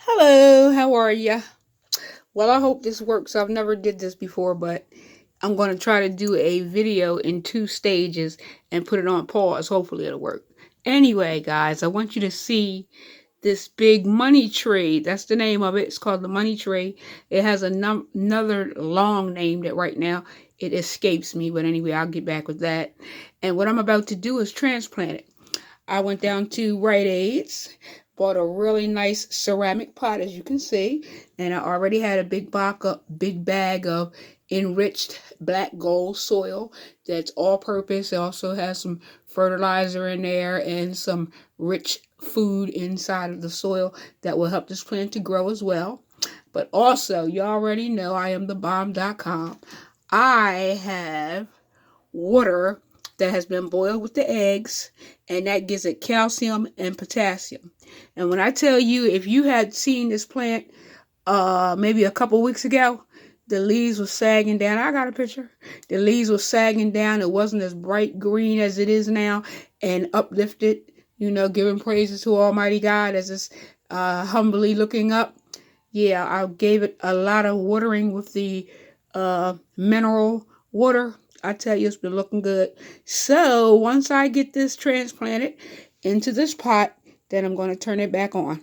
Hello, how are ya? Well, I hope this works. I've never did this before, but I'm going to try to do a video in two stages and put it on pause. Hopefully it'll work. Anyway, guys, I want you to see this big money tree. That's the name of it. It's called the money tree. It has another long name that right now it escapes me, but anyway, I'll get back with that. And what I'm about to do is transplant it. I went down to Rite Aid's, bought a really nice ceramic pot, as you can see, and I already had a big bag of enriched black gold soil that's all-purpose. It also has some fertilizer in there and some rich food inside of the soil that will help this plant to grow as well. But also, you already know I am the bomb.com. I have water that has been boiled with the eggs, and that gives it calcium and potassium. And when I tell you, if you had seen this plant maybe a couple weeks ago, the leaves were sagging down. I got a picture. The leaves were sagging down. It wasn't as bright green as it is now, and uplifted, giving praises to Almighty God as it's humbly looking up. Yeah, I gave it a lot of watering with the mineral water. I tell you, it's been looking good. So once I get this transplanted into this pot, then I'm going to turn it back on.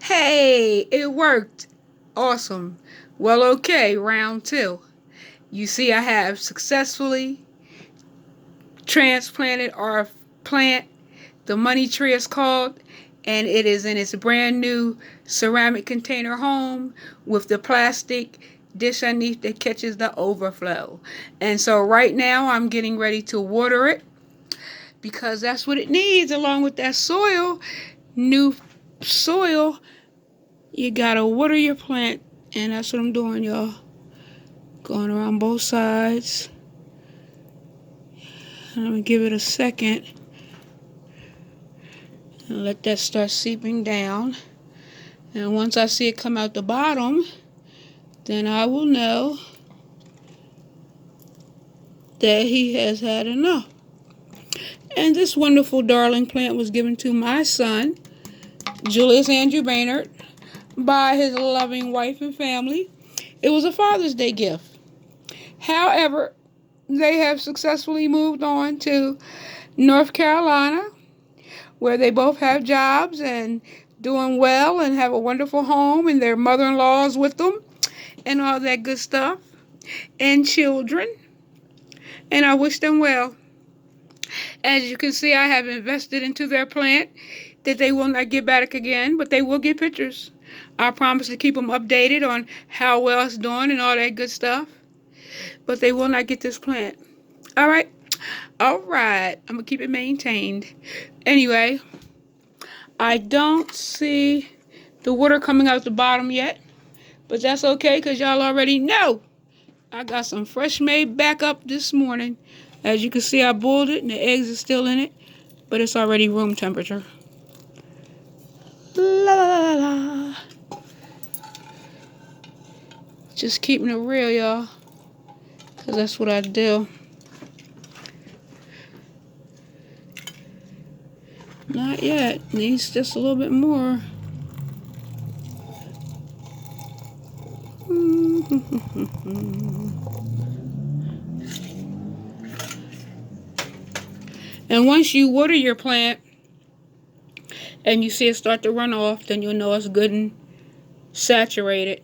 Hey, it worked. Awesome. Well, okay, round two. You see, I have successfully transplanted our plant. The money tree is called, and it is in its brand new ceramic container home with the plastic dish underneath that catches the overflow. And so right now I'm getting ready to water it because that's what it needs along with that soil. New soil, you gotta water your plant, and that's what I'm doing, y'all. Going around both sides. I'm gonna give it a second and let that start seeping down. And once I see it come out the bottom, then I will know that he has had enough. And this wonderful darling plant was given to my son, Julius Andrew Baynard, by his loving wife and family. It was a Father's Day gift. However, they have successfully moved on to North Carolina, where they both have jobs and doing well and have a wonderful home, and their mother-in-law is with them and all that good stuff, and children. And I wish them well. As you can see, I have invested into their plant that they will not get back again, but they will get pictures. I promise to keep them updated on how well it's doing and all that good stuff. But they will not get this plant. All right. All right. I'm going to keep it maintained. Anyway, I don't see the water coming out the bottom yet, but that's okay because y'all already know I got some fresh made backup this morning. As you can see, I boiled it and the eggs are still in it, but it's already room temperature. La la la la. Just keeping it real, y'all, because that's what I do. Not yet. Needs just a little bit more. And once you water your plant and you see it start to run off, then you'll know it's good and saturated.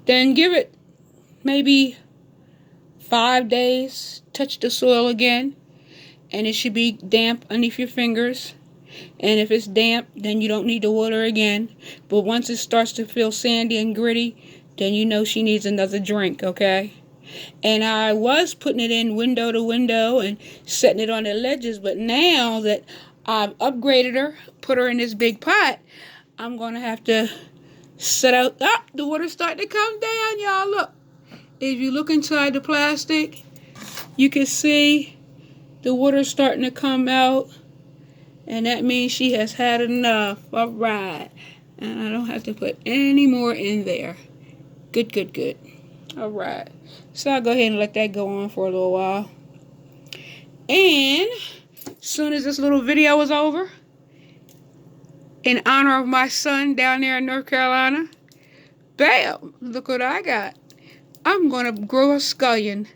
Then give it maybe 5 days. Touch the soil again, and it should be damp underneath your fingers. And if it's damp, then you don't need to water again. But once it starts to feel sandy and gritty, then you know she needs another drink, okay? And I was putting it in window to window and setting it on the ledges, but now that I've upgraded her, put her in this big pot, I'm going to have to set out. Ah, the water's starting to come down, y'all. Look. If you look inside the plastic, you can see the water starting to come out. And that means she has had enough. All right. And I don't have to put any more in there. Good, good, good. All right. So I'll go ahead and let that go on for a little while. And as soon as this little video is over, in honor of my son down there in North Carolina. Bam! Look what I got. I'm going to grow a scallion.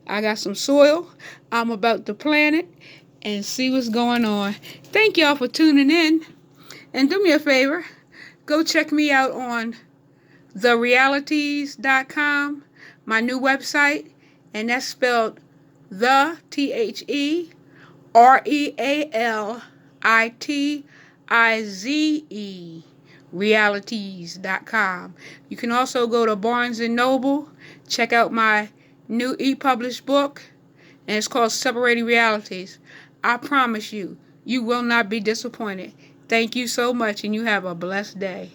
I got some soil. I'm about to plant it and see what's going on. Thank y'all for tuning in. And do me a favor, go check me out on therealities.com, my new website, and that's spelled TheRealitize, realities.com. You can also go to Barnes & Noble, check out my new e-published book, and it's called Separating Realities. I promise you, you will not be disappointed. Thank you so much, and you have a blessed day.